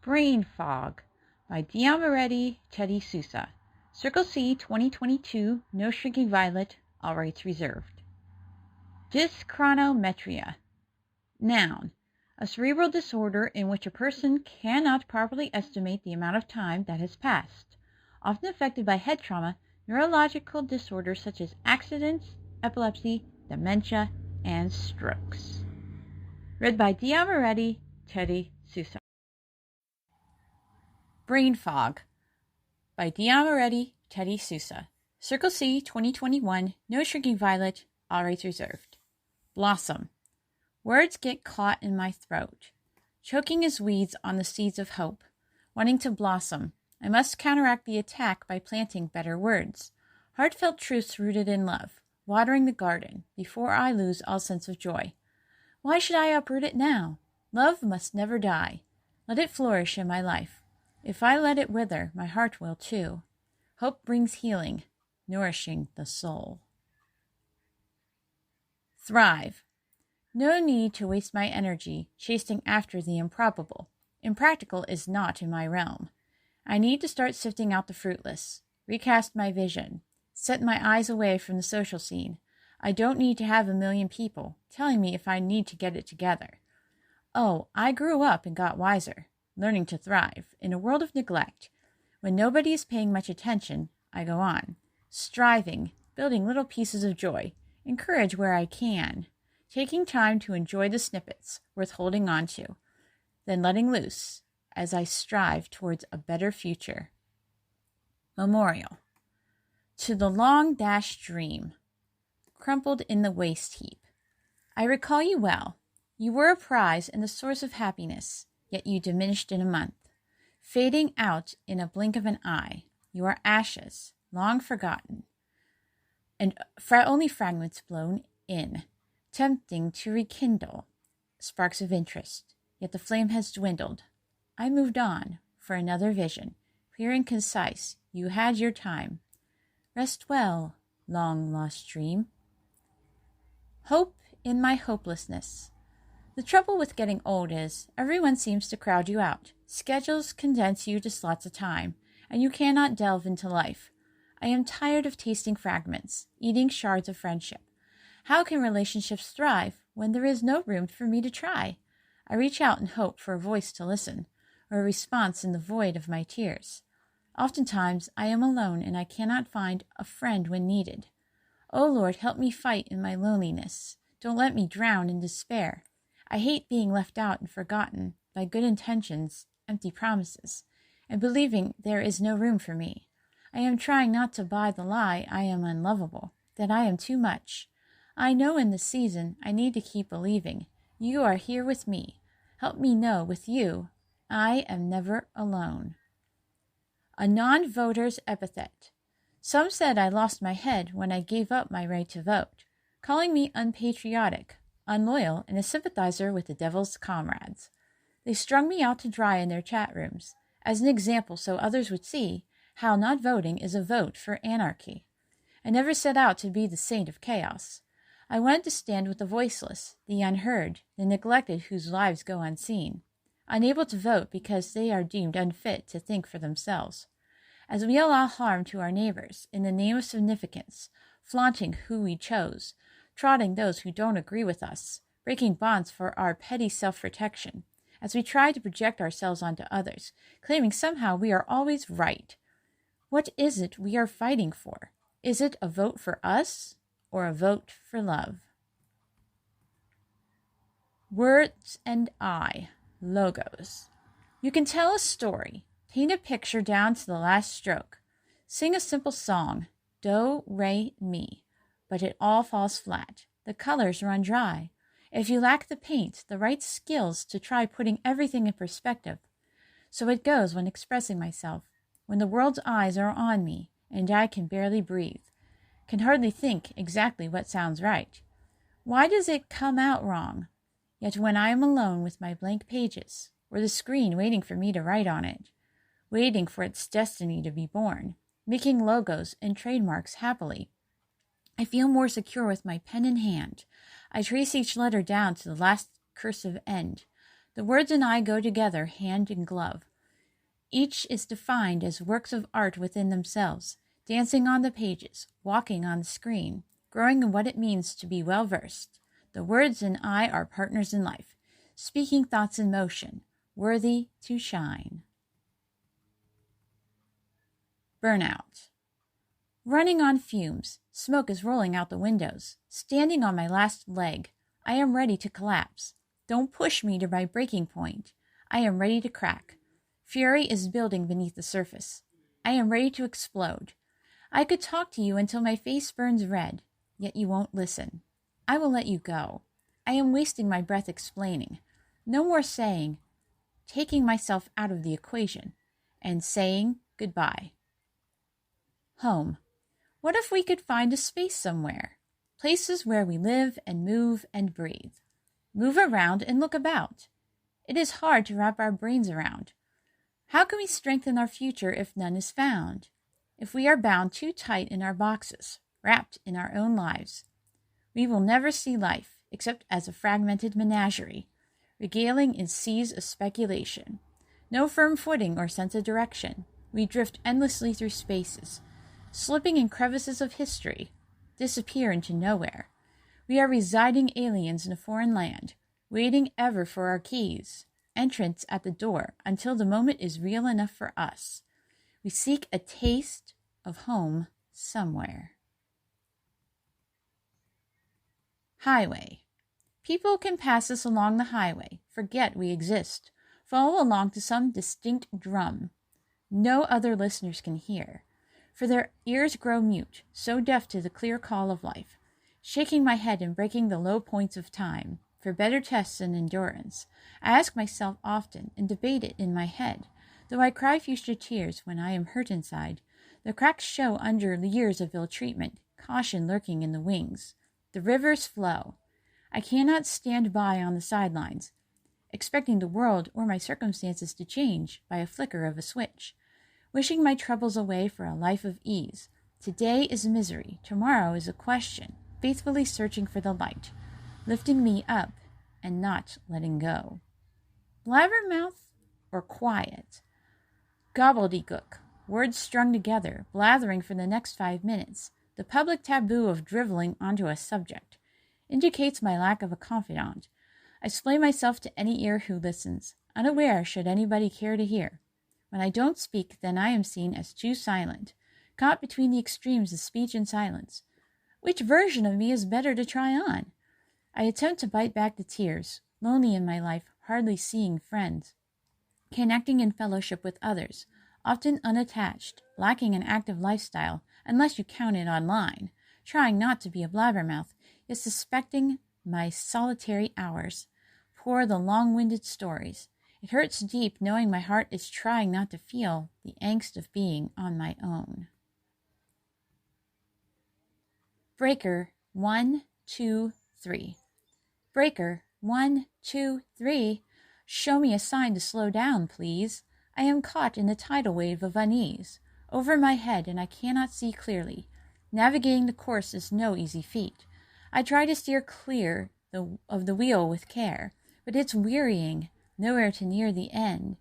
Brain Fog by Moretti, Teddy Seussa. Circle C 2022, no shrinking violet, all rights reserved. Dyschronometria. Noun. A cerebral disorder in which a person cannot properly estimate the amount of time that has passed. Often affected by head trauma, neurological disorders such as accidents, epilepsy, dementia, and strokes. Read by Moretti, Teddy Seussa. Brain Fog by Moretti, Teddy Seussa. Circle C 2021, no shrinking violet, all rights reserved. Blossom. Words get caught in my throat, choking as weeds on the seeds of hope. Wanting to blossom, I must counteract the attack by planting better words. Heartfelt truths rooted in love, watering the garden before I lose all sense of joy. Why should I uproot it now? Love must never die. Let it flourish in my life. If I let it wither, my heart will too. Hope brings healing, nourishing the soul. Thrive. No need to waste my energy chasing after the improbable. Impractical is not in my realm. I need to start sifting out the fruitless, recast my vision, set my eyes away from the social scene. I don't need to have a million people telling me if I need to get it together. Oh, I grew up and got wiser, learning to thrive in a world of neglect. When nobody is paying much attention, I go on, striving, building little pieces of joy, encourage where I can, taking time to enjoy the snippets worth holding on to, then letting loose as I strive towards a better future. Memorial. To the long dashed dream, crumpled in the waste heap. I recall you well. You were a prize and the source of happiness, yet you diminished in a month, fading out in a blink of an eye. You are ashes, long forgotten, and only fragments blown in, tempting to rekindle sparks of interest, yet the flame has dwindled. I moved on for another vision, clear and concise. You had your time. Rest well, long-lost dream. Hope in my hopelessness. The trouble with getting old is everyone seems to crowd you out. Schedules condense you to slots of time, and you cannot delve into life. I am tired of tasting fragments, eating shards of friendship. How can relationships thrive when there is no room for me to try? I reach out and hope for a voice to listen, or a response in the void of my tears. Oftentimes I am alone and I cannot find a friend when needed. O Lord, help me fight in my loneliness. Don't let me drown in despair. I hate being left out and forgotten by good intentions, empty promises, and believing there is no room for me. I am trying not to buy the lie I am unlovable, that I am too much. I know in this season I need to keep believing. You are here with me. Help me know with you I am never alone. A non-voter's epithet. Some said I lost my head when I gave up my right to vote, calling me unpatriotic, unloyal, and a sympathizer with the devil's comrades. They strung me out to dry in their chat rooms, as an example so others would see how not voting is a vote for anarchy. I never set out to be the saint of chaos. I wanted to stand with the voiceless, the unheard, the neglected whose lives go unseen, unable to vote because they are deemed unfit to think for themselves. As we allow harm to our neighbors in the name of significance, flaunting who we chose, trotting those who don't agree with us, breaking bonds for our petty self-protection, as we try to project ourselves onto others, claiming somehow we are always right. What is it we are fighting for? Is it a vote for us or a vote for love? Words and I, logos. You can tell a story, paint a picture down to the last stroke, sing a simple song, do, re, mi, but it all falls flat. The colors run dry. If you lack the paint, the right skills to try putting everything in perspective. So it goes when expressing myself, when the world's eyes are on me, and I can barely breathe, can hardly think exactly what sounds right. Why does it come out wrong? Yet when I am alone with my blank pages, or the screen waiting for me to write on it, waiting for its destiny to be born, making logos and trademarks happily, I feel more secure with my pen in hand. I trace each letter down to the last cursive end. The words and I go together hand in glove. Each is defined as works of art within themselves, dancing on the pages, walking on the screen, growing in what it means to be well-versed. The words and I are partners in life, speaking thoughts in motion, worthy to shine. Burnout. Running on fumes, smoke is rolling out the windows. Standing on my last leg, I am ready to collapse. Don't push me to my breaking point. I am ready to crack. Fury is building beneath the surface. I am ready to explode. I could talk to you until my face burns red, yet you won't listen. I will let you go. I am wasting my breath explaining. No more saying, taking myself out of the equation, and saying goodbye. Home. What if we could find a space somewhere? Places where we live and move and breathe. Move around and look about. It is hard to wrap our brains around. How can we strengthen our future if none is found? If we are bound too tight in our boxes, wrapped in our own lives, we will never see life except as a fragmented menagerie, regaling in seas of speculation. No firm footing or sense of direction. We drift endlessly through spaces, slipping in crevices of history, disappear into nowhere. We are residing aliens in a foreign land, waiting ever for our keys, entrance at the door until the moment is real enough for us. We seek a taste of home somewhere. Highway. People can pass us along the highway, forget we exist, follow along to some distinct drum no other listeners can hear, for their ears grow mute, so deaf to the clear call of life, shaking my head and breaking the low points of time, for better tests and endurance. I ask myself often and debate it in my head, though I cry future tears when I am hurt inside. The cracks show under years of ill treatment, caution lurking in the wings. The rivers flow. I cannot stand by on the sidelines, expecting the world or my circumstances to change by a flicker of a switch, wishing my troubles away for a life of ease. Today is misery, tomorrow is a question, faithfully searching for the light, lifting me up and not letting go. Blabbermouth or quiet? Gobbledygook, words strung together, blathering for the next 5 minutes. The public taboo of driveling onto a subject indicates my lack of a confidant. I splay myself to any ear who listens, unaware should anybody care to hear. When I don't speak, then I am seen as too silent, caught between the extremes of speech and silence. Which version of me is better to try on? I attempt to bite back the tears, lonely in my life, hardly seeing friends, connecting in fellowship with others, often unattached, lacking an active lifestyle, unless you count it online, trying not to be a blabbermouth, yet suspecting my solitary hours, pour the long-winded stories. It hurts deep knowing my heart is trying not to feel the angst of being on my own. Breaker 1, 2, 3. Breaker 1, 2, 3. Show me a sign to slow down, please. I am caught in the tidal wave of unease, over my head, and I cannot see clearly. Navigating the course is no easy feat. I try to steer clear of the wheel with care, but it's wearying, nowhere to near the end.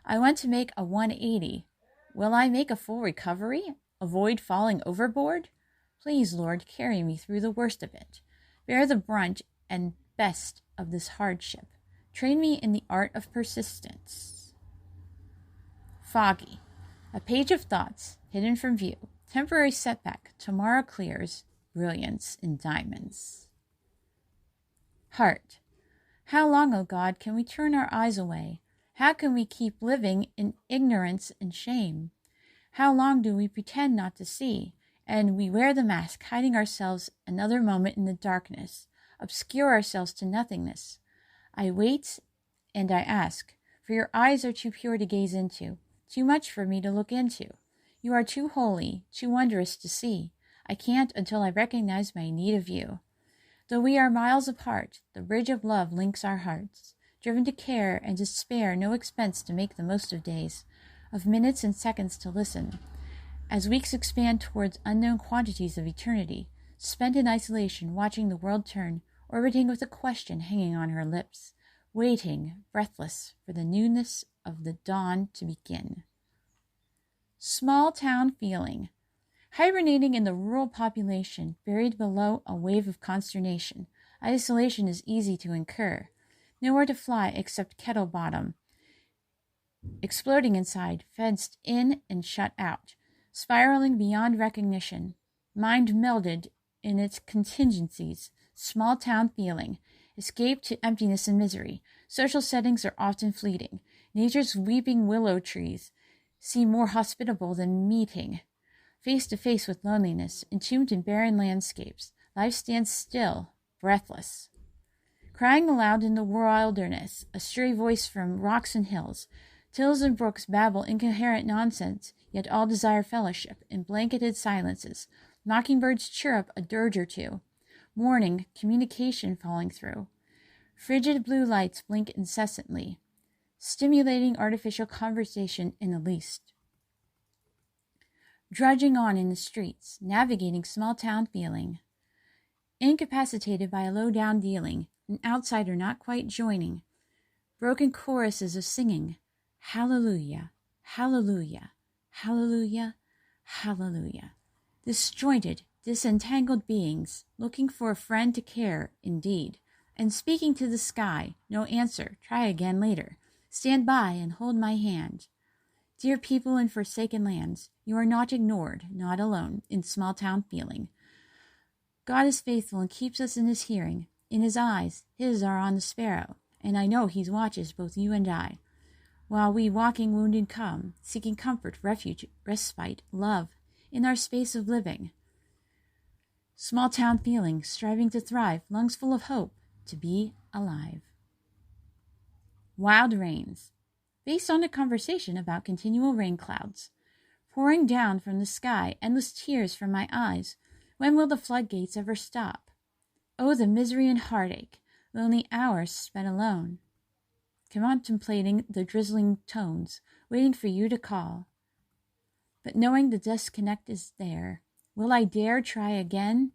I want to make a 180. Will I make a full recovery? Avoid falling overboard? Please, Lord, carry me through the worst of it. Bear the brunt and best of this hardship. Train me in the art of persistence. Foggy. A page of thoughts, hidden from view. Temporary setback. Tomorrow clears. Brilliance in diamonds. Heart. How long, O God, can we turn our eyes away? How can we keep living in ignorance and shame? How long do we pretend not to see? And we wear the mask, hiding ourselves another moment in the darkness, obscure ourselves to nothingness. I wait and I ask, for your eyes are too pure to gaze into, too much for me to look into. You are too holy, too wondrous to see. I can't until I recognize my need of you. Though we are miles apart, the bridge of love links our hearts, driven to care and to spare no expense to make the most of days, of minutes and seconds to listen. As weeks expand towards unknown quantities of eternity, spent in isolation, watching the world turn, orbiting with a question hanging on her lips, waiting, breathless, for the newness of the dawn to begin. Small town feeling. Hibernating in the rural population, buried below a wave of consternation. Isolation is easy to incur. Nowhere to fly except Kettle Bottom. Exploding inside, fenced in and shut out. Spiraling beyond recognition. Mind melded in its contingencies. Small town feeling. Escape to emptiness and misery. Social settings are often fleeting. Nature's weeping willow trees seem more hospitable than meeting. Face to face with loneliness, entombed in barren landscapes, life stands still, breathless. Crying aloud in the wilderness, a stray voice from rocks and hills. Tills and brooks babble incoherent nonsense, yet all desire fellowship in blanketed silences. Mockingbirds chirrup a dirge or two. Morning, communication falling through. Frigid blue lights blink incessantly, stimulating artificial conversation in the least. Drudging on in the streets, navigating small-town feeling. Incapacitated by a low-down dealing, an outsider not quite joining. Broken choruses of singing. Hallelujah, hallelujah, hallelujah, hallelujah. Disjointed, disentangled beings, looking for a friend to care, indeed. And speaking to the sky, no answer, try again later. Stand by and hold my hand. Dear people in forsaken lands, you are not ignored, not alone, in small-town feeling. God is faithful and keeps us in his hearing. In his eyes, his are on the sparrow, and I know he watches both you and I. While we walking wounded come, seeking comfort, refuge, respite, love, in our space of living. Small-town feeling, striving to thrive, lungs full of hope, to be alive. Wild rains. Based on a conversation about continual rain clouds. Pouring down from the sky, endless tears from my eyes. When will the floodgates ever stop? Oh, the misery and heartache, lonely hours spent alone. Contemplating the drizzling tones, waiting for you to call. But knowing the disconnect is there, will I dare try again?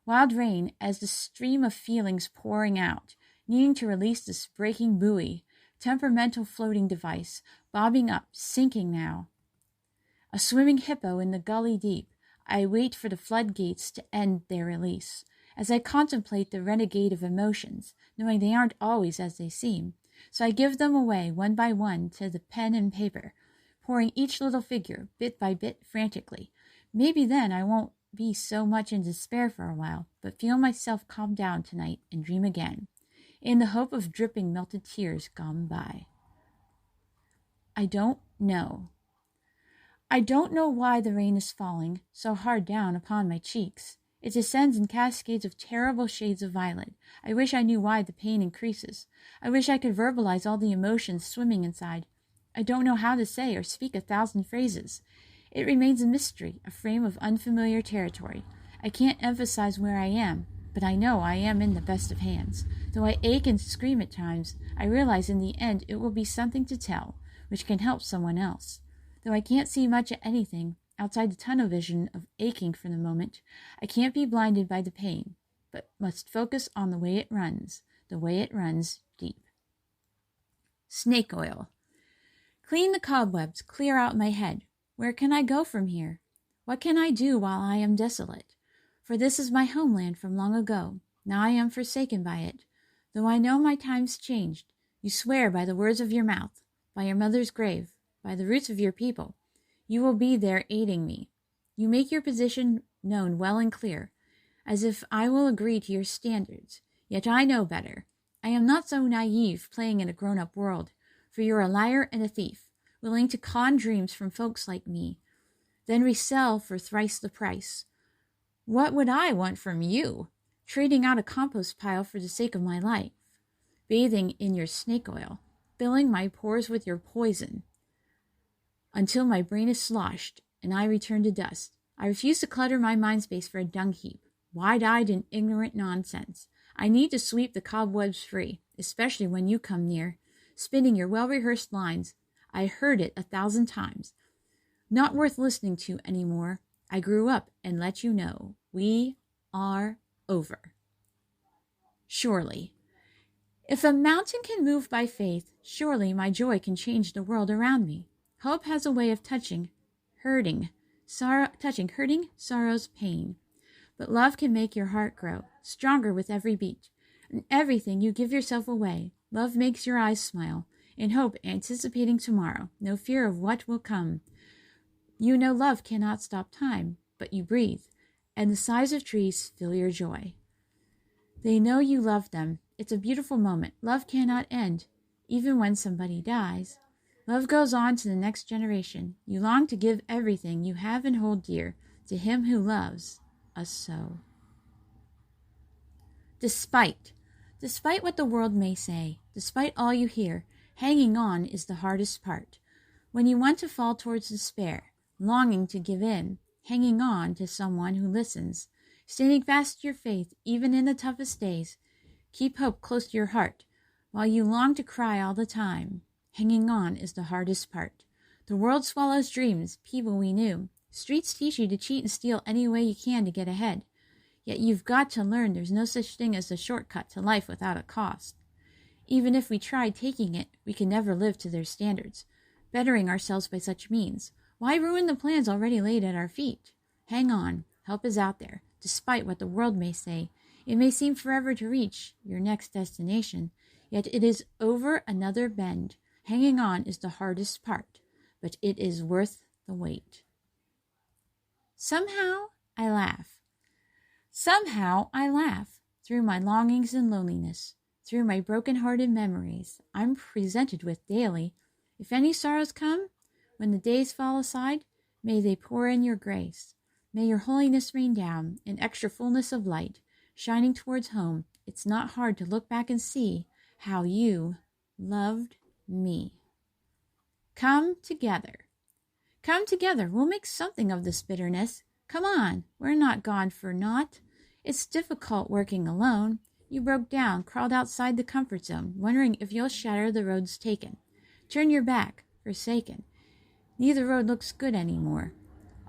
Wild rain as the stream of feelings pouring out, needing to release this breaking buoy, temperamental floating device, bobbing up, sinking now. A swimming hippo in the gully deep, I wait for the floodgates to end their release, as I contemplate the renegade of emotions, knowing they aren't always as they seem, so I give them away one by one to the pen and paper, pouring each little figure, bit by bit, frantically. Maybe then I won't be so much in despair for a while, but feel myself calm down tonight and dream again, in the hope of dripping melted tears gone by. I don't know. I don't know why the rain is falling so hard down upon my cheeks. It descends in cascades of terrible shades of violet. I wish I knew why the pain increases. I wish I could verbalize all the emotions swimming inside. I don't know how to say or speak 1,000 phrases. It remains a mystery, a frame of unfamiliar territory. I can't emphasize where I am, but I know I am in the best of hands. Though I ache and scream at times, I realize in the end it will be something to tell, which can help someone else. Though I can't see much of anything outside the tunnel vision of aching for the moment, I can't be blinded by the pain, but must focus on the way it runs deep. Snake oil. Clean the cobwebs, clear out my head. Where can I go from here? What can I do while I am desolate? For this is my homeland from long ago. Now I am forsaken by it. Though I know my time's changed, you swear by the words of your mouth, by your mother's grave, by the roots of your people. You will be there aiding me. You make your position known well and clear, as if I will agree to your standards. Yet I know better. I am not so naive playing in a grown-up world, for you're a liar and a thief, willing to con dreams from folks like me, then resell for thrice the price. What would I want from you? Trading out a compost pile for the sake of my life, bathing in your snake oil, filling my pores with your poison, until my brain is sloshed and I return to dust. I refuse to clutter my mind space for a dung heap, wide-eyed and ignorant nonsense. I need to sweep the cobwebs free, especially when you come near, spinning your well-rehearsed lines. I heard it 1,000 times. Not worth listening to anymore. I grew up and let you know. We are over. Surely. If a mountain can move by faith, surely my joy can change the world around me. Hope has a way of touching touching hurting, sorrows, pain. But love can make your heart grow stronger with every beat. In everything you give yourself away, love makes your eyes smile. In hope, anticipating tomorrow, no fear of what will come. You know love cannot stop time, but you breathe, and the sighs of trees fill your joy. They know you love them. It's a beautiful moment. Love cannot end, even when somebody dies. Love goes on to the next generation. You long to give everything you have and hold dear to him who loves us so. Despite what the world may say, despite all you hear, hanging on is the hardest part. When you want to fall towards despair, longing to give in, hanging on to someone who listens, standing fast to your faith even in the toughest days, keep hope close to your heart while you long to cry all the time. Hanging on is the hardest part. The world swallows dreams, people we knew. Streets teach you to cheat and steal any way you can to get ahead. Yet you've got to learn there's no such thing as a shortcut to life without a cost. Even if we tried taking it, we can never live to their standards, bettering ourselves by such means. Why ruin the plans already laid at our feet? Hang on, help is out there, despite what the world may say. It may seem forever to reach your next destination, yet it is over another bend. Hanging on is the hardest part, but it is worth the wait. Somehow I laugh. Through my longings and loneliness, through my broken-hearted memories I'm presented with daily. If any sorrows come, when the days fall aside, may they pour in your grace. May your holiness rain down in extra fullness of light, shining towards home. It's not hard to look back and see how you loved me. Come together, we'll make something of this bitterness. Come on, we're not gone for naught. It's difficult working alone. You broke down, crawled outside the comfort zone, wondering if you'll shatter the roads taken. Turn your back, forsaken. Neither road looks good anymore.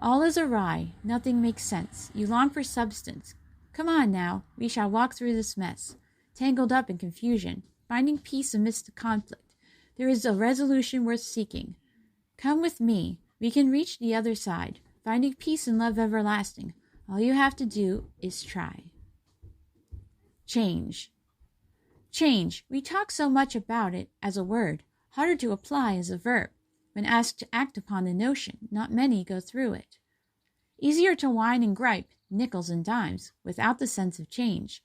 All is awry, nothing makes sense. You long for substance. Come on now, we shall walk through this mess. Tangled up in confusion, finding peace amidst the conflict. There is a resolution worth seeking. Come with me, we can reach the other side, finding peace and love everlasting. All you have to do is try. Change. We talk so much about it as a word, harder to apply as a verb. When asked to act upon the notion, not many go through it. Easier to whine and gripe, nickels and dimes, without the sense of change.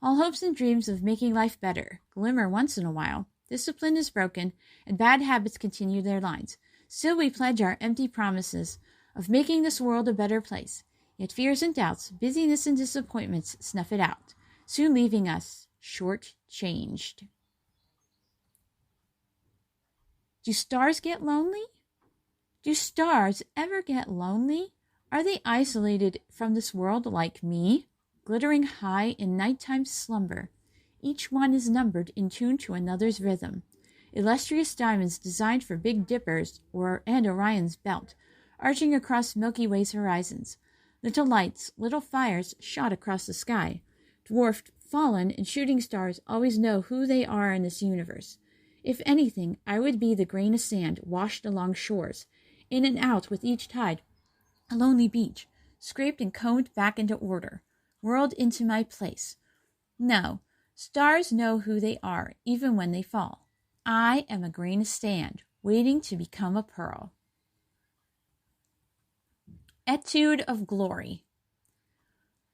All hopes and dreams of making life better glimmer once in a while. Discipline is broken, and bad habits continue their lines. Still we pledge our empty promises of making this world a better place. Yet fears and doubts, busyness and disappointments snuff it out, soon leaving us short-changed. Do stars get lonely? Do stars ever get lonely? Are they isolated from this world like me, glittering high in nighttime slumber? Each one is numbered in tune to another's rhythm. Illustrious diamonds designed for Big Dippers and Orion's belt, arching across Milky Way's horizons. Little lights, little fires shot across the sky. Dwarfed, fallen, and shooting stars always know who they are in this universe. If anything, I would be the grain of sand washed along shores, in and out with each tide. A lonely beach, scraped and combed back into order, whirled into my place. No, stars know who they are, even when they fall. I am a grain of sand, waiting to become a pearl. Etude of Glory.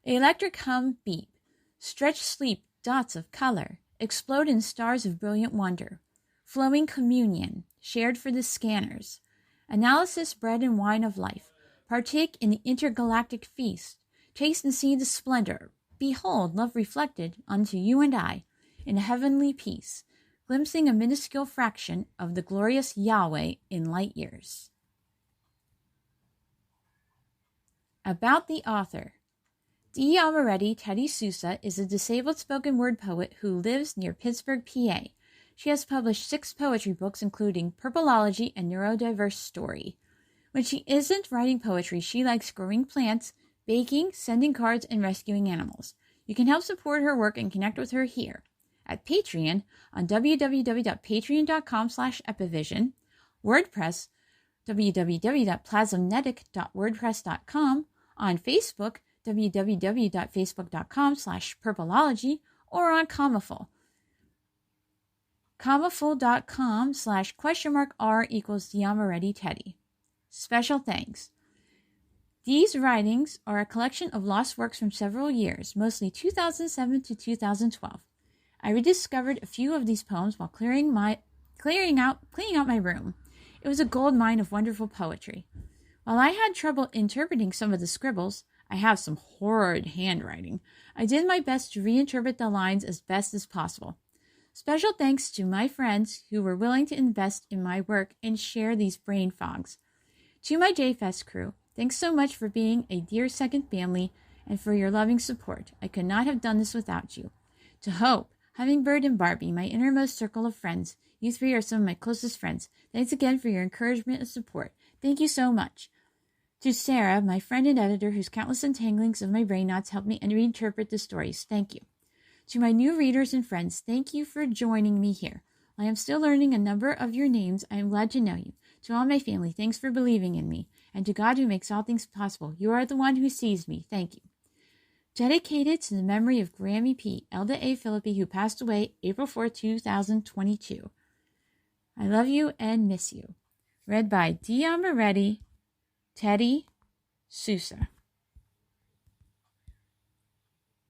Electric hum beep, stretch sleep dots of color, explode in stars of brilliant wonder. Flowing communion, shared for the scanners. Analysis bread and wine of life. Partake in the intergalactic feast. Taste and see the splendor. Behold, love reflected unto you and I in a heavenly peace, glimpsing a minuscule fraction of the glorious Yahweh in light years. About the author. D. Almaretti Teddy Seussa is a disabled spoken word poet who lives near Pittsburgh, PA. She has published 6 poetry books, including Purpleology and Neurodiverse Story. When she isn't writing poetry, she likes growing plants, baking, sending cards, and rescuing animals. You can help support her work and connect with her here at Patreon on www.patreon.com/epivision, WordPress, www.plasmnetic.wordpress.com, on Facebook, www.facebook.com/purpleology, or on Commaful, commaful.com/?r equals Diamaretti Teddy. Special thanks. These writings are a collection of lost works from several years, mostly 2007 to 2012. I rediscovered a few of these poems while cleaning out my room. It was a gold mine of wonderful poetry. While I had trouble interpreting some of the scribbles, I have some horrid handwriting. I did my best to reinterpret the lines as best as possible. Special thanks to my friends who were willing to invest in my work and share these brain fogs. To my JFest crew, thanks so much for being a dear second family and for your loving support. I could not have done this without you. To Hope, Hummingbird, and Barbie, my innermost circle of friends. You three are some of my closest friends. Thanks again for your encouragement and support. Thank you so much. To Sarah, my friend and editor, whose countless entanglings of my brain knots helped me reinterpret the stories. Thank you. To my new readers and friends, thank you for joining me here. I am still learning a number of your names. I am glad to know you. To all my family, thanks for believing in me. And to God who makes all things possible, you are the one who sees me. Thank you. Dedicated to the memory of Grammy P. Elda A. Philippi, who passed away April 4, 2022. I love you and miss you. Read by Diamaretti Teddy, Seussa.